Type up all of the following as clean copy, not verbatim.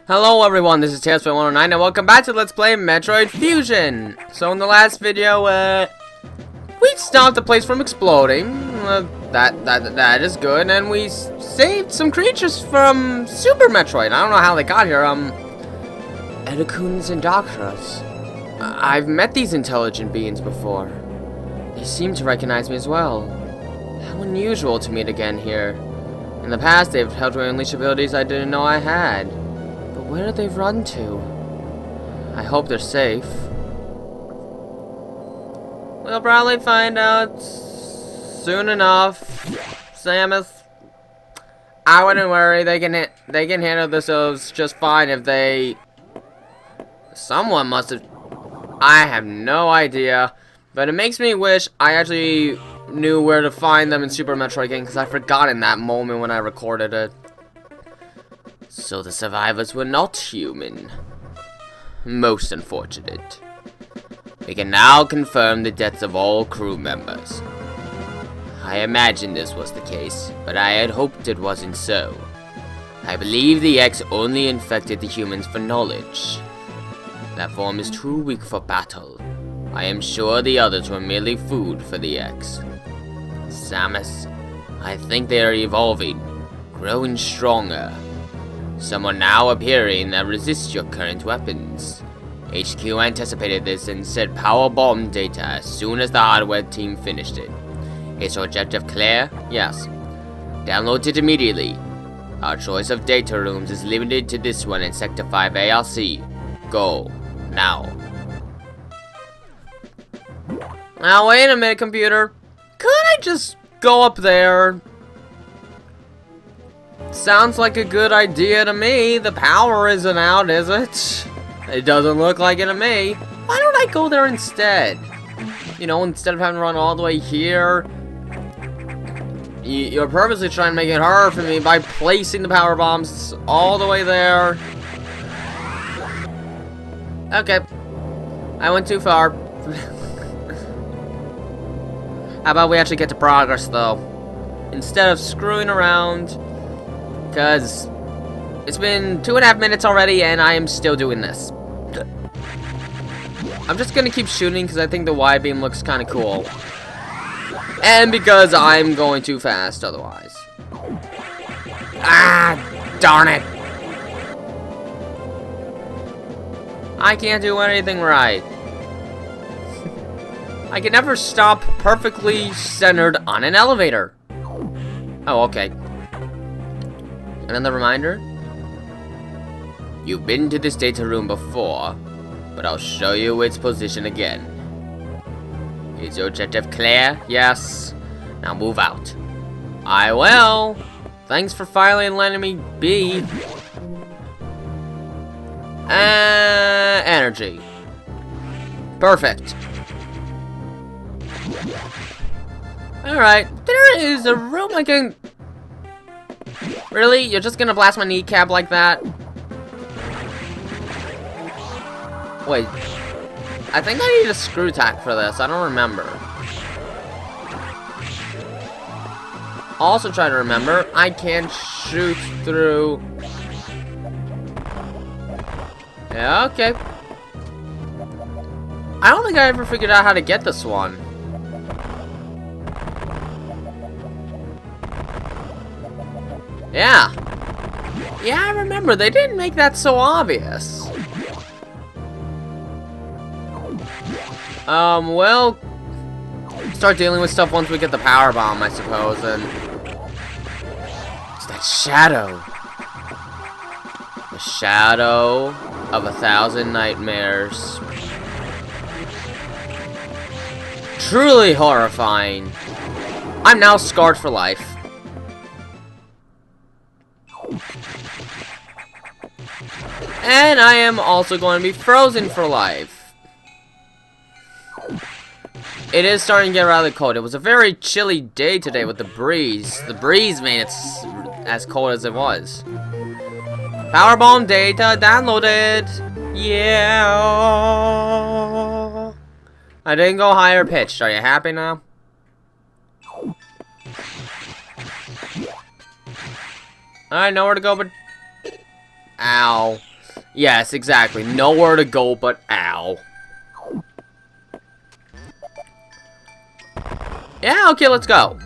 Hello everyone, this is Tailspin109 and welcome back to Let's Play Metroid Fusion! So in the last video, we stopped the place from exploding. That is good, and we saved some creatures from Super Metroid. I don't know how they got here, Edakuns and Doctors. I've met these intelligent beings before. They seem to recognize me as well. How unusual to meet again here. In the past, they've helped me unleash abilities I didn't know I had. But where did they run to? I hope they're safe. We'll probably find out soon enough. Samus, I wouldn't worry. They can handle themselves just fine if they. Someone must have. I have no idea, but it makes me wish I actually knew where to find them in Super Metroid game, because I forgot in that moment when I recorded it. So the survivors were not human. Most unfortunate. We can now confirm the deaths of all crew members. I imagined this was the case, but I had hoped it wasn't so. I believe the X only infected the humans for knowledge. That form is too weak for battle. I am sure the others were merely food for the X. Samus, I think they are evolving, growing stronger. Some are now appearing that resist your current weapons. HQ anticipated this and said power bomb data as soon as the hardware team finished it. Is your objective clear? Yes. Download it immediately. Our choice of data rooms is limited to this one in Sector 5 ARC. Go. Now. Now wait a minute, computer. Could I just go up there? Sounds like a good idea to me. The power isn't out, is it? It doesn't look like it to me. Why don't I go there instead? You know, instead of having to run all the way here. You're purposely trying to make it hard for me by placing the power bombs all the way there. Okay. I went too far. How about we actually get to progress, though? Instead of screwing around. Because it's been 2.5 minutes already, and I am still doing this. I'm just going to keep shooting, because I think the Y-beam looks kind of cool. And because I'm going too fast, otherwise. Ah, darn it. I can't do anything right. I can never stop perfectly centered on an elevator. Oh, okay. Another reminder. You've been to this data room before, but I'll show you its position again. Is your objective clear? Yes. Now move out. I will. Thanks for finally letting me be. Energy. Perfect. Alright, there is a room I can... Really? You're just gonna blast my kneecap like that? Wait. I think I need a screw tack for this. I don't remember. Also try to remember, I can shoot through... Yeah, okay. I don't think I ever figured out how to get this one. Yeah. Yeah, I remember. They didn't make that so obvious. Well... Start dealing with stuff once we get the power bomb, I suppose, and... It's that shadow. The shadow of 1,000 nightmares. Truly horrifying. I'm now scarred for life. And I am also going to be frozen for life. It is starting to get rather cold. It was a very chilly day today with the breeze. The breeze made it as cold as it was. Powerbomb data downloaded. Yeah. I didn't go higher pitched. Are you happy now? Alright, nowhere to go but... Ow. Yes, exactly. Nowhere to go but ow. Yeah, okay, let's go.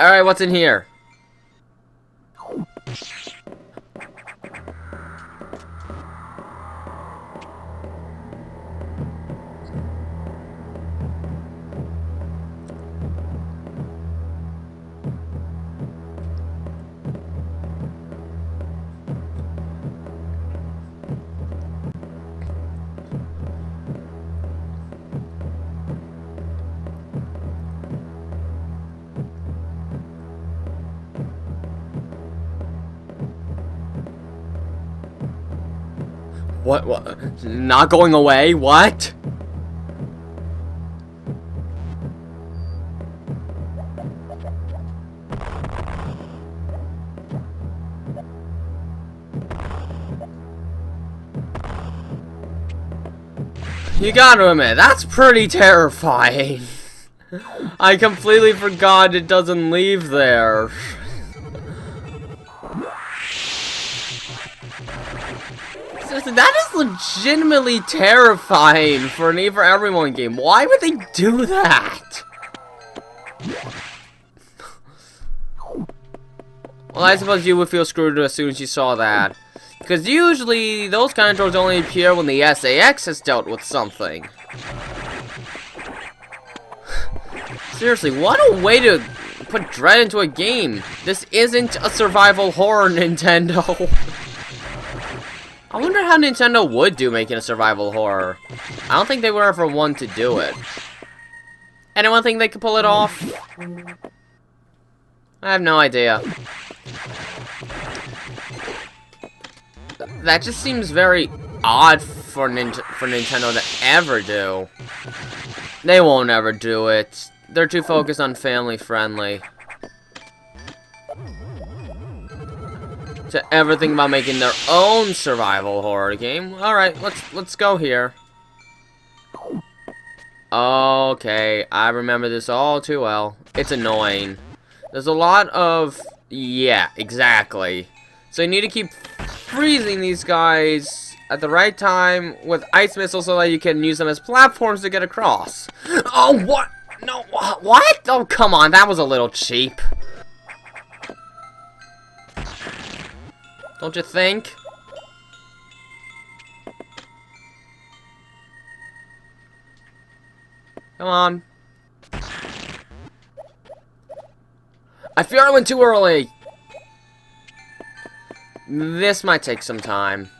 Alright, what's in here? What? Not going away? What? You gotta admit, that's pretty terrifying. I completely forgot it doesn't leave there. Seriously, that is legitimately terrifying for an For Everyone game. Why would they do that? Well, I suppose you would feel screwed as soon as you saw that. Because usually, those kind of doors only appear when the SAX has dealt with something. Seriously, what a way to put dread into a game. This isn't a survival horror, Nintendo. I wonder how Nintendo would do making a survival horror. I don't think they were ever one to do it. Anyone think they could pull it off? I have no idea. That just seems very odd for Nintendo to ever do. They won't ever do it. They're too focused on family friendly to ever think about making their own survival horror game. Alright, let's go here. Okay, I remember this all too well. It's annoying. There's a lot of... Yeah, exactly. So you need to keep freezing these guys at the right time with ice missiles so that you can use them as platforms to get across. Oh, what? No, what? Oh, come on, that was a little cheap. Don't you think? Come on. I fear I went too early. This might take some time.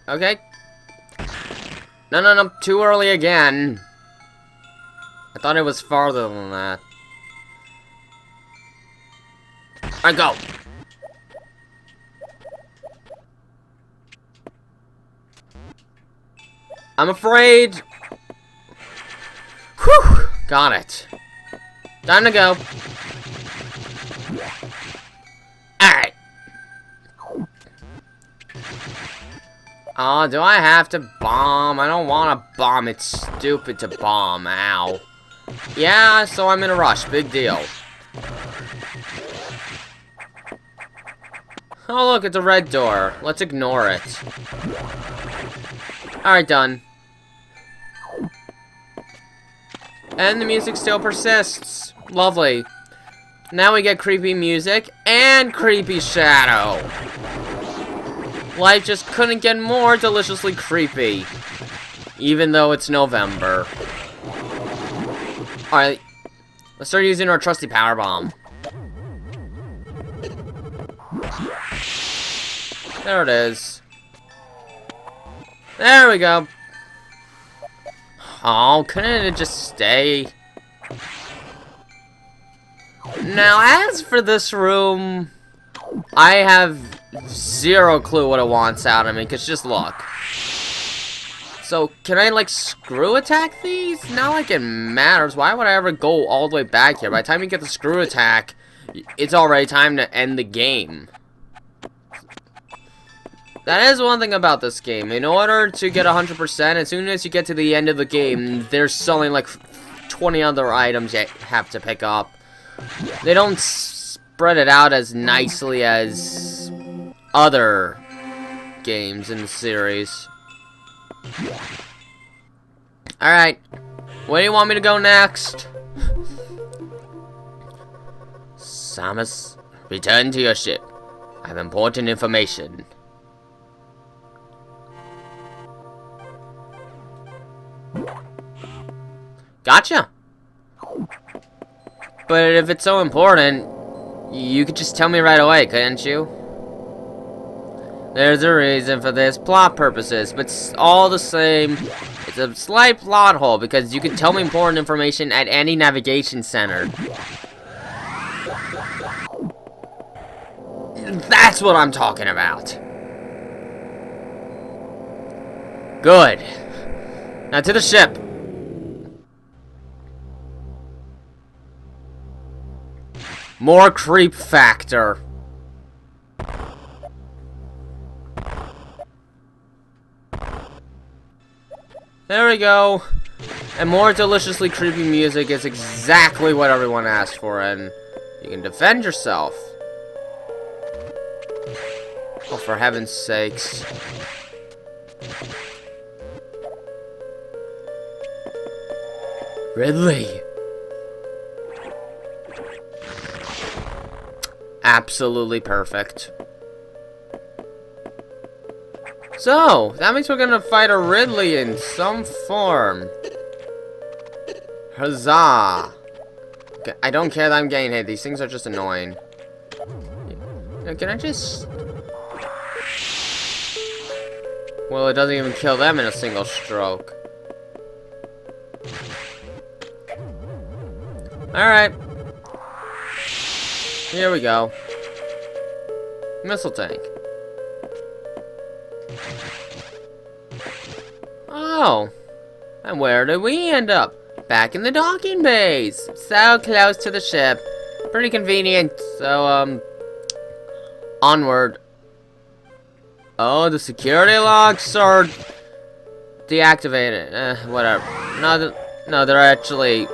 Okay. No, too early again. I thought it was farther than that. Alright, go. I'm afraid. Whew. Got it. Time to go. Alright. Oh, do I have to bomb? I don't want to bomb. It's stupid to bomb. Ow. Yeah, so I'm in a rush. Big deal. Oh, look, it's a red door. Let's ignore it. Alright, done. And the music still persists. Lovely. Now we get creepy music and creepy shadow. Life just couldn't get more deliciously creepy. Even though it's November. Alright. Let's start using our trusty power bomb. There it is. There we go. Oh, couldn't it just stay? Now, as for this room, I have zero clue what it wants out of me, because just look. So, can I, like, screw attack these? Not like it matters. Why would I ever go all the way back here? By the time you get the screw attack, it's already time to end the game. That is one thing about this game. In order to get 100%, as soon as you get to the end of the game, there's something like 20 other items you have to pick up. They don't spread it out as nicely as other games in the series. Alright, where do you want me to go next? Samus, return to your ship. I have important information. Gotcha. But if it's so important, you could just tell me right away, couldn't you? There's a reason for this, plot purposes, but it's all the same. It's a slight plot hole, because you can tell me important information at any navigation center. That's what I'm talking about. Good. Now to the ship. More creep factor. There we go. And more deliciously creepy music is exactly what everyone asked for, and you can defend yourself. Oh, for heaven's sakes. Ridley. Absolutely perfect. So, that means we're gonna fight a Ridley in some form. Huzzah! Okay, I don't care that I'm getting hit. These things are just annoying. Can I just... Well, it doesn't even kill them in a single stroke. Alright. Here we go. Missile tank. Oh. And where did we end up? Back in the docking bays. So close to the ship. Pretty convenient. So, onward. Oh, the security locks are deactivated. Whatever. No, they're actually...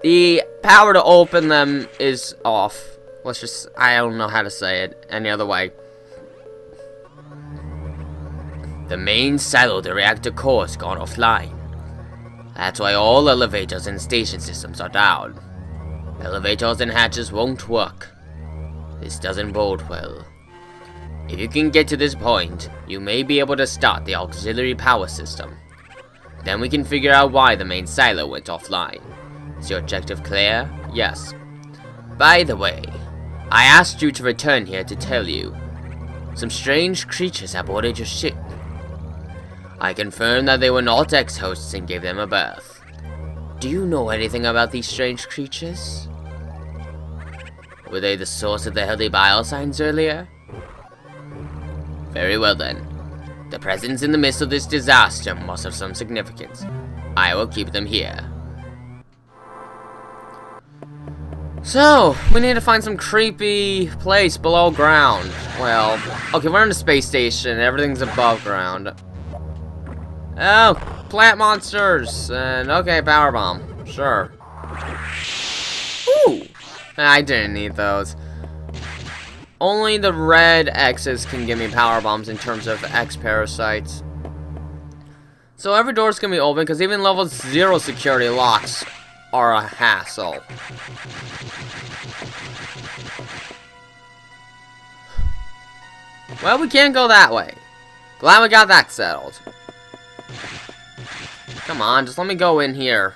The power to open them is off. Let's just... I don't know how to say it any other way. The main silo, the reactor core, has gone offline. That's why all elevators and station systems are down. Elevators and hatches won't work. This doesn't bode well. If you can get to this point, you may be able to start the auxiliary power system. Then we can figure out why the main silo went offline. Is your objective clear? Yes. By the way, I asked you to return here to tell you. Some strange creatures have boarded your ship. I confirmed that they were not ex-hosts and gave them a birth. Do you know anything about these strange creatures? Were they the source of the healthy bile signs earlier? Very well then. The presence in the midst of this disaster must have some significance. I will keep them here. So, we need to find some creepy place below ground. Well, okay, we're in a space station. Everything's above ground. Oh, plant monsters. And, okay, power bomb. Sure. Ooh. I didn't need those. Only the red X's can give me power bombs in terms of X parasites. So every door's gonna be open because even level 0 security locks are a hassle. Well, we can't go that way. Glad we got that settled. Come on, just let me go in here.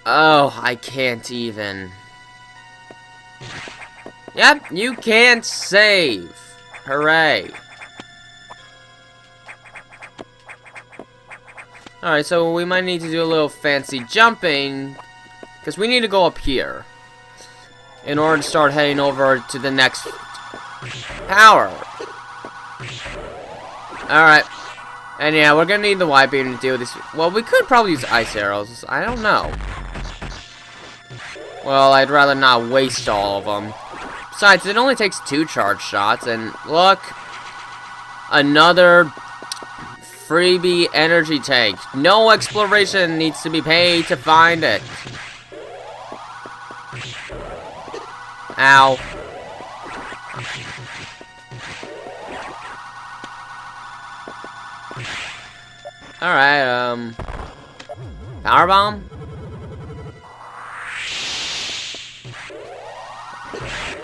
Oh, I can't even. Yep, you can't save. Hooray. Alright, so we might need to do a little fancy jumping, because we need to go up here in order to start heading over to the next power. Alright. And yeah, we're gonna need the Y beam to deal with this. Well, we could probably use ice arrows. I don't know. Well, I'd rather not waste all of them. Besides, it only takes 2 charge shots, and look, another freebie energy tank. No exploration needs to be paid to find it. Ow. Alright, power bomb?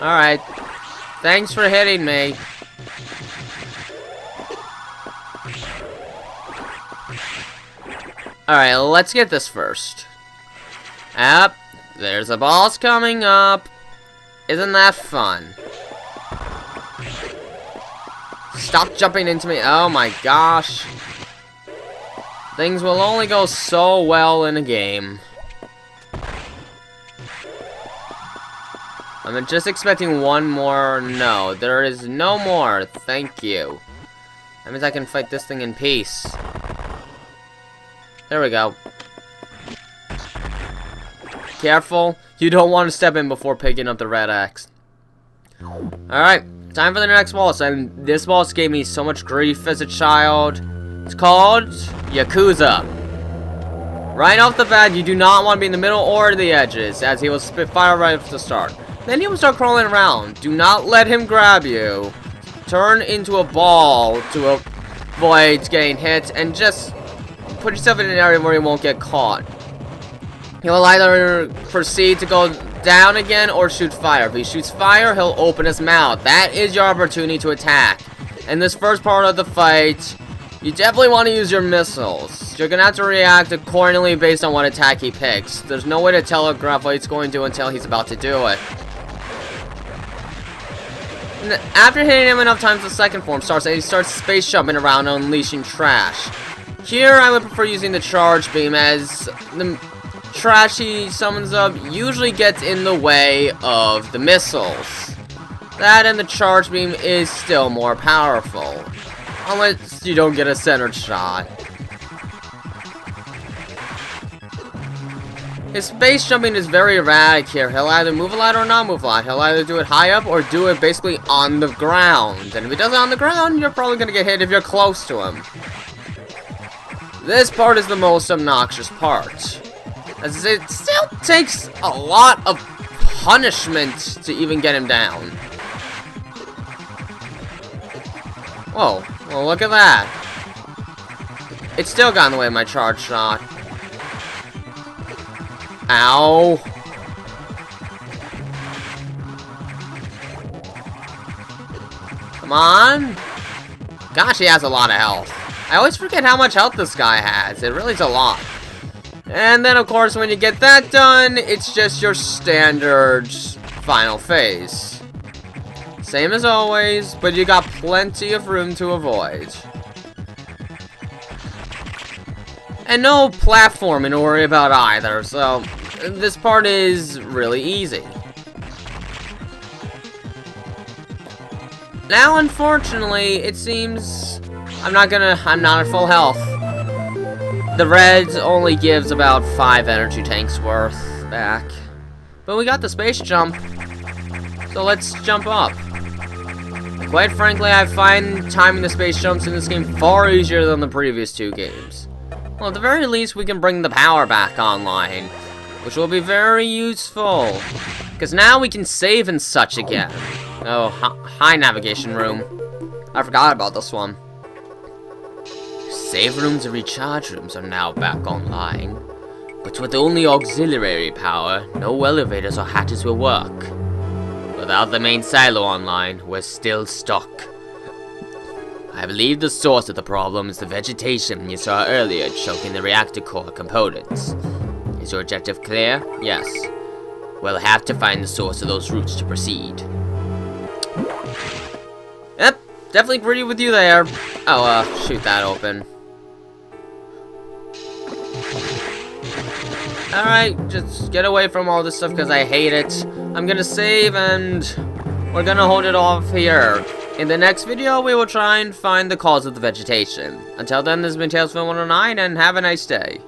Alright. Thanks for hitting me. Alright, let's get this first. Yep, there's a boss coming up. Isn't that fun? Stop jumping into me. Oh my gosh. Things will only go so well in a game. I'm just expecting one more. No, there is no more. Thank you. That means I can fight this thing in peace. There we go. Careful. You don't want to step in before picking up the red axe. Alright, time for the next boss. And this boss gave me so much grief as a child. It's called Yakuza. Right off the bat, you do not want to be in the middle or the edges, as he will spit fire right off the start. Then he will start crawling around. Do not let him grab you. Turn into a ball to avoid getting hit, and just put yourself in an area where you won't get caught. He'll either proceed to go down again or shoot fire. If he shoots fire, he'll open his mouth. That is your opportunity to attack. In this first part of the fight, you definitely want to use your missiles. You're going to have to react accordingly based on what attack he picks. There's no way to telegraph what he's going to do until he's about to do it. And after hitting him enough times, the second form starts, and he starts space jumping around and unleashing trash. Here, I would prefer using the charge beam, as the trash he summons up usually gets in the way of the missiles. That and the charge beam is still more powerful. Unless you don't get a centered shot. His space jumping is very erratic here. He'll either move a lot or not move a lot. He'll either do it high up or do it basically on the ground. And if he does it on the ground, you're probably going to get hit if you're close to him. This part is the most obnoxious part, as it still takes a lot of punishment to even get him down. Whoa, well look at that. It still got in the way of my charge shot. Ow. Come on. Gosh, he has a lot of health. I always forget how much health this guy has. It really is a lot. And then, of course, when you get that done, it's just your standard final phase. Same as always, but you got plenty of room to avoid. And no platforming to worry about either, so this part is really easy. Now, unfortunately, it seems I'm not at full health. The red only gives about 5 energy tanks worth back. But we got the space jump, so let's jump up. Quite frankly, I find timing the space jumps in this game far easier than the previous 2 games. Well, at the very least, we can bring the power back online, which will be very useful. Because now we can save and such again. Oh, hi navigation room. I forgot about this one. Save rooms and recharge rooms are now back online. But with only auxiliary power, no elevators or hatches will work. Without the main silo online, we're still stuck. I believe the source of the problem is the vegetation you saw earlier choking the reactor core components. Is your objective clear? Yes. We'll have to find the source of those roots to proceed. Yep, definitely agree with you there. Oh, shoot that open. Alright, just get away from all this stuff because I hate it. I'm gonna save and we're gonna hold it off here. In the next video, we will try and find the cause of the vegetation. Until then, this has been Tales from 109 and have a nice day.